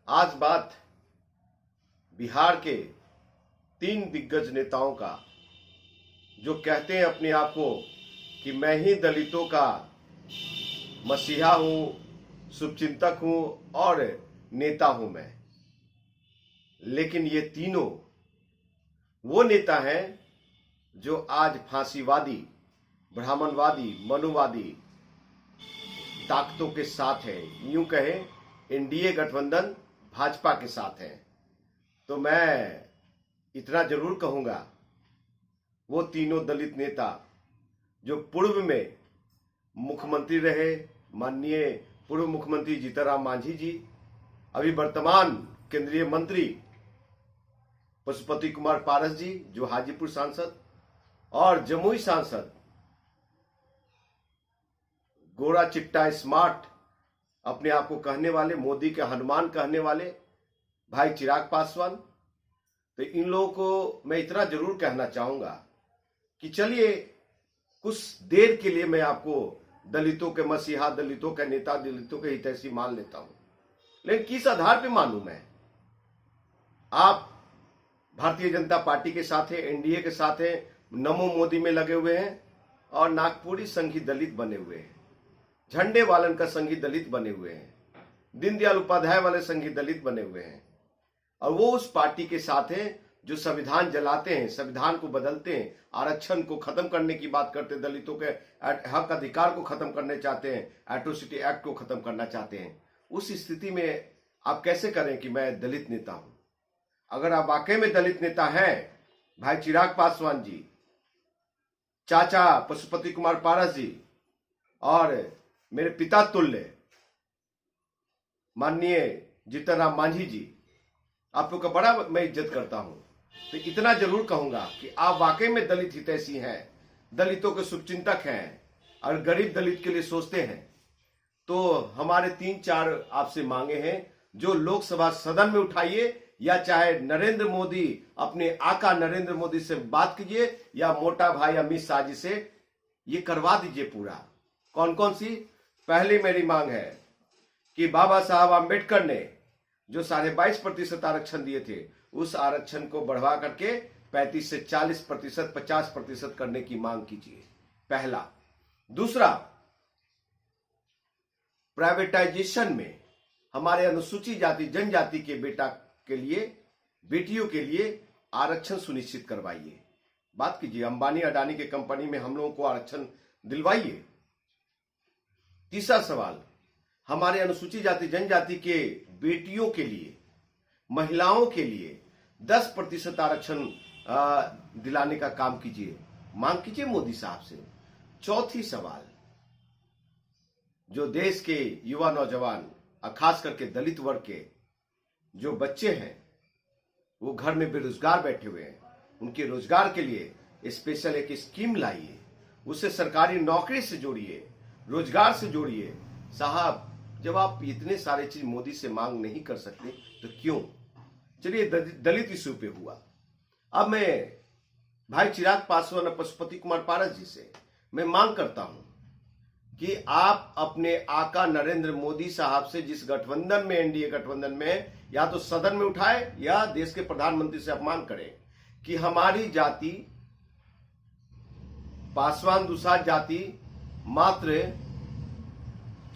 आज बात बिहार के 3 दिग्गज नेताओं का, जो कहते हैं अपने आप को कि मैं ही दलितों का मसीहा हूं, शुभचिंतक हूं और नेता हूं मैं। लेकिन ये तीनों वो नेता हैं जो आज फांसीवादी, ब्राह्मणवादी, मनुवादी ताकतों के साथ है। यूं कहें एनडीए गठबंधन भाजपा के साथ है। तो मैं इतना जरूर कहूंगा, वो तीनों दलित नेता जो पूर्व में मुख्यमंत्री रहे, माननीय पूर्व मुख्यमंत्री जीतनराम मांझी जी, अभी वर्तमान केंद्रीय मंत्री पशुपति कुमार पारस जी जो हाजीपुर सांसद, और जमुई सांसद गोरा चिट्टा स्मार्ट अपने आप को कहने वाले, मोदी के हनुमान कहने वाले भाई चिराग पासवान। तो इन लोगों को मैं इतना जरूर कहना चाहूंगा कि चलिए कुछ देर के लिए मैं आपको दलितों के मसीहा, दलितों के नेता, दलितों के हितैषी मान लेता हूं। लेकिन किस आधार पे मानूं मैं? आप भारतीय जनता पार्टी के साथ है, एनडीए के साथ है, नमो मोदी में लगे हुए हैं और नागपुरी संघी दलित बने हुए हैं, झंडे वालन का संघी दलित बने हुए हैं, दीनदयाल उपाध्याय वाले संघी दलित बने हुए हैं। और वो उस पार्टी के साथ है जो संविधान जलाते हैं, संविधान को बदलते हैं, आरक्षण को खत्म करने की बात करते हैं, दलितों के हक अधिकार को खत्म करने चाहते हैं, एट्रोसिटी एक्ट को खत्म करना चाहते हैं। उस स्थिति में आप कैसे करें कि मैं दलित नेता हूं? अगर आप वाकई में दलित नेता हैं, भाई चिराग पासवान जी, चाचा पशुपति कुमार पारस जी और मेरे पिता तुल्य माननीय जीतनराम मांझी जी, आप लोग का बड़ा मैं इज्जत करता हूं। तो इतना जरूर कहूंगा कि आप वाकई में दलित हितैषी हैं, दलितों के शुभचिंतक हैं और गरीब दलित के लिए सोचते हैं, तो हमारे 3-4 आपसे मांगे हैं जो लोकसभा सदन में उठाइए, या चाहे नरेंद्र मोदी, अपने आका नरेंद्र मोदी से बात कीजिए, या मोटा भाई अमित शाह जी से ये करवा दीजिए पूरा। कौन कौन सी? पहली मेरी मांग है कि बाबा साहब आंबेडकर ने जो 22.5% आरक्षण दिए थे, उस आरक्षण को बढ़वा करके 35 से 40%, 50% करने की मांग कीजिए, पहला। दूसरा, प्राइवेटाइजेशन में हमारे अनुसूचित जाति जनजाति के बेटियों के लिए आरक्षण सुनिश्चित करवाइए। बात कीजिए, अंबानी अडानी के कंपनी में हम लोगों को आरक्षण दिलवाइए। तीसरा सवाल, हमारे अनुसूचित जाति जनजाति के बेटियों के लिए, महिलाओं के लिए 10% आरक्षण दिलाने का काम कीजिए, मांग कीजिए मोदी साहब से। चौथी सवाल, जो देश के युवा नौजवान, खास करके दलित वर्ग के जो बच्चे हैं, वो घर में बेरोजगार बैठे हुए हैं, उनके रोजगार के लिए स्पेशल एक स्कीम लाइए, उसे सरकारी नौकरी से जोड़िए, रोजगार से जोड़िए। साहब, जब आप इतने सारे चीज मोदी से मांग नहीं कर सकते तो क्यों? चलिए दलित इश्यू पे हुआ। अब मैं भाई चिराग पासवान और पशुपति कुमार पारस जी से मैं मांग करता हूं कि आप अपने आका नरेंद्र मोदी साहब से, जिस गठबंधन में, एनडीए गठबंधन में, या तो सदन में उठाए या देश के प्रधानमंत्री से अपमान करें कि हमारी जाति, पासवान दुसाध जाति, मात्र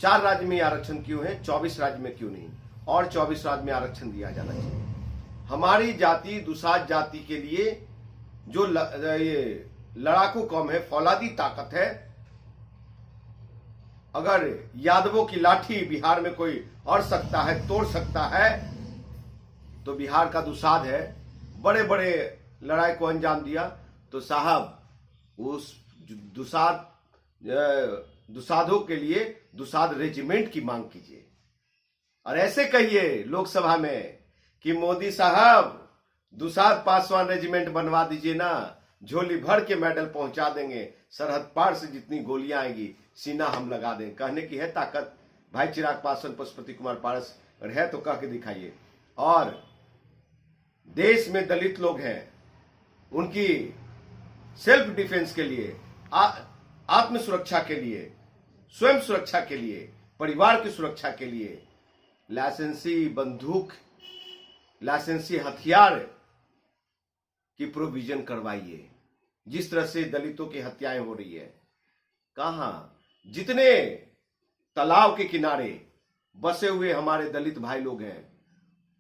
4 राज्य में आरक्षण क्यों है, 24 राज्य में क्यों नहीं, और 24 राज्य में आरक्षण दिया जाना चाहिए। हमारी जाति, दुसाध जाति के लिए जो लड़ाकू कौम है, फौलादी ताकत है, अगर यादवों की लाठी बिहार में कोई अड़ सकता है, तोड़ सकता है, तो बिहार का दुसाध है, बड़े बड़े लड़ाई को अंजाम दिया। तो साहब, उस दुसाधों के लिए दुसाध रेजिमेंट की मांग कीजिए और ऐसे कहिए लोकसभा में कि मोदी साहब, दुसाध पासवान रेजिमेंट बनवा दीजिए ना, झोली भर के मेडल पहुंचा देंगे, सरहद पार से जितनी गोलियां आएंगी सीना हम लगा दें। कहने की है ताकत भाई चिराग पासवान, पशुपति कुमार पारस, अगर है तो कह के दिखाइए। और देश में दलित लोग हैं, उनकी सेल्फ डिफेंस के लिए, आत्म सुरक्षा के लिए, स्वयं सुरक्षा के लिए, परिवार की सुरक्षा के लिए लाइसेंसी बंदूक, लाइसेंसी हथियार की प्रोविजन करवाइए। जिस तरह से दलितों की हत्याएं हो रही है, कहां जितने तालाब के किनारे बसे हुए हमारे दलित भाई लोग हैं,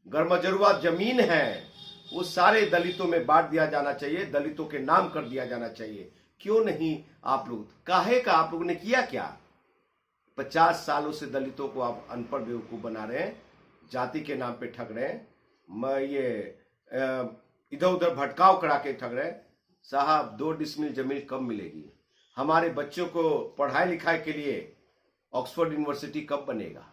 गर्मजरुआ जमीन है, वो सारे दलितों में बांट दिया जाना चाहिए, दलितों के नाम कर दिया जाना चाहिए। क्यों नहीं? आप लोग काहे का, आप लोगों ने किया क्या? 50 सालों से दलितों को आप अनपढ़ बेवकूफ बना रहे हैं, जाति के नाम पे ठग रहे हैं, ये इधर उधर भटकाव करा के ठग रहे हैं। साहब 2 डिसमिल जमीन कब मिलेगी? हमारे बच्चों को पढ़ाई लिखाई के लिए ऑक्सफोर्ड यूनिवर्सिटी कब बनेगा?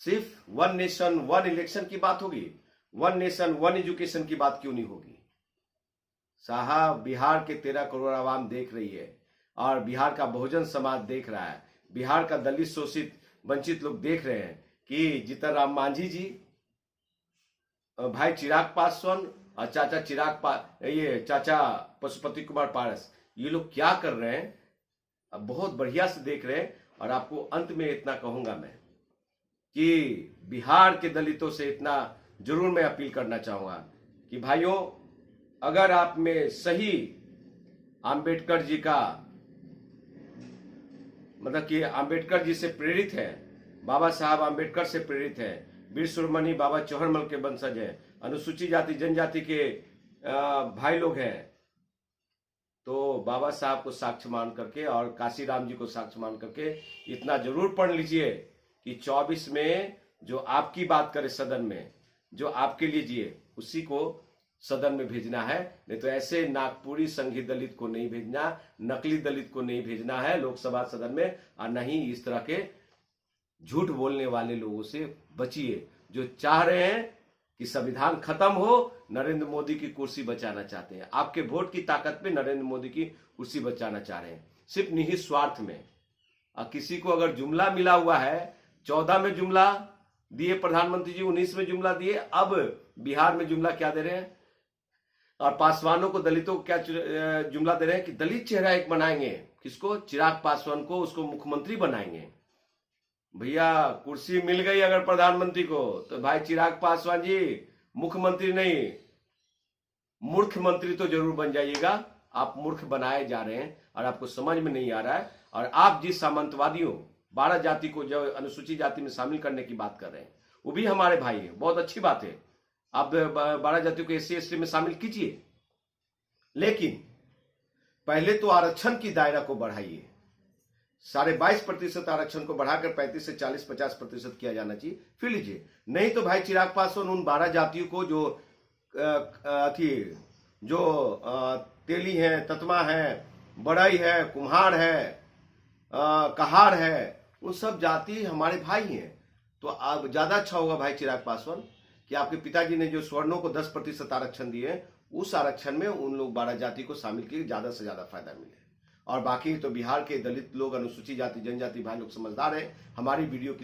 सिर्फ 1 नेशन 1 इलेक्शन की बात होगी, 1 नेशन 1 एजुकेशन की बात क्यों नहीं होगी? साहब बिहार के 13 करोड़ आवाम देख रही है, और बिहार का बहुजन समाज देख रहा है, बिहार का दलित शोषित वंचित लोग देख रहे हैं कि जीतन राम मांझी जी, भाई चिराग पासवान और चाचा पशुपति कुमार पारस, ये लोग क्या कर रहे हैं, अब बहुत बढ़िया से देख रहे हैं। और आपको अंत में इतना कहूंगा मैं कि बिहार के दलितों से इतना जरूर मैं अपील करना चाहूंगा कि भाइयों, अगर आप में सही आम्बेडकर जी का, मतलब कि आम्बेडकर जी से प्रेरित है, बाबा साहब आम्बेडकर से प्रेरित है, वीर शिरोमणि बाबा चौहरमल के वंशज हैं, अनुसूचित जाति जनजाति के भाई लोग हैं, तो बाबा साहब को साक्ष्य मान करके और काशीराम जी को साक्ष्य मान करके इतना जरूर पढ़ लीजिए कि 24 में जो आपकी बात करे सदन में, जो आपके लिए जिए, उसी को सदन में भेजना है। नहीं तो ऐसे नागपुरी संघी दलित को नहीं भेजना, नकली दलित को नहीं भेजना है लोकसभा सदन में, और नहीं इस तरह के झूठ बोलने वाले लोगों से बचिए, जो चाह रहे हैं कि संविधान खत्म हो, नरेंद्र मोदी की कुर्सी बचाना चाहते हैं। आपके वोट की ताकत पे नरेंद्र मोदी की कुर्सी बचाना चाह रहे हैं, सिर्फ निहित स्वार्थ में। और किसी को अगर जुमला मिला हुआ है, 14 में जुमला दिए प्रधानमंत्री जी, 19 में जुमला दिए, अब बिहार में जुमला क्या दे रहे हैं? और पासवानों को, दलितों को क्या जुमला दे रहे हैं कि दलित चेहरा एक बनाएंगे। किसको? चिराग पासवान को, उसको मुख्यमंत्री बनाएंगे। भैया कुर्सी मिल गई अगर प्रधानमंत्री को, तो भाई चिराग पासवान जी मुख्यमंत्री नहीं, मूर्ख मंत्री तो जरूर बन जाइएगा। आप मूर्ख बनाए जा रहे हैं और आपको समझ में नहीं आ रहा है। और आप जिस सामंतवादियों 12 जाति को जो अनुसूचित जाति में शामिल करने की बात कर रहे हैं, वो भी हमारे भाई है, बहुत अच्छी बात है। आप 12 जातियों को SC ST में शामिल कीजिए, लेकिन पहले तो आरक्षण की दायरा को बढ़ाइए। 22.5% आरक्षण को बढ़ाकर 35 से 40-50% किया जाना चाहिए, फिर लीजिए। नहीं तो भाई चिराग पासवान उन 12 जातियों को जो तेली है, ततमा है, बड़ई है, कुम्हार है, कहार है, उन सब जाति हमारे भाई हैं। तो अब ज्यादा अच्छा होगा भाई चिराग पासवान कि आपके पिताजी ने जो स्वर्णों को 10% आरक्षण दिए, उस आरक्षण में उन लोग 12 जाति को शामिल किए, ज्यादा से ज्यादा फायदा मिले। और बाकी तो बिहार के दलित लोग, अनुसूचित जाति जनजाति भाई लोग समझदार हैं। हमारी वीडियो की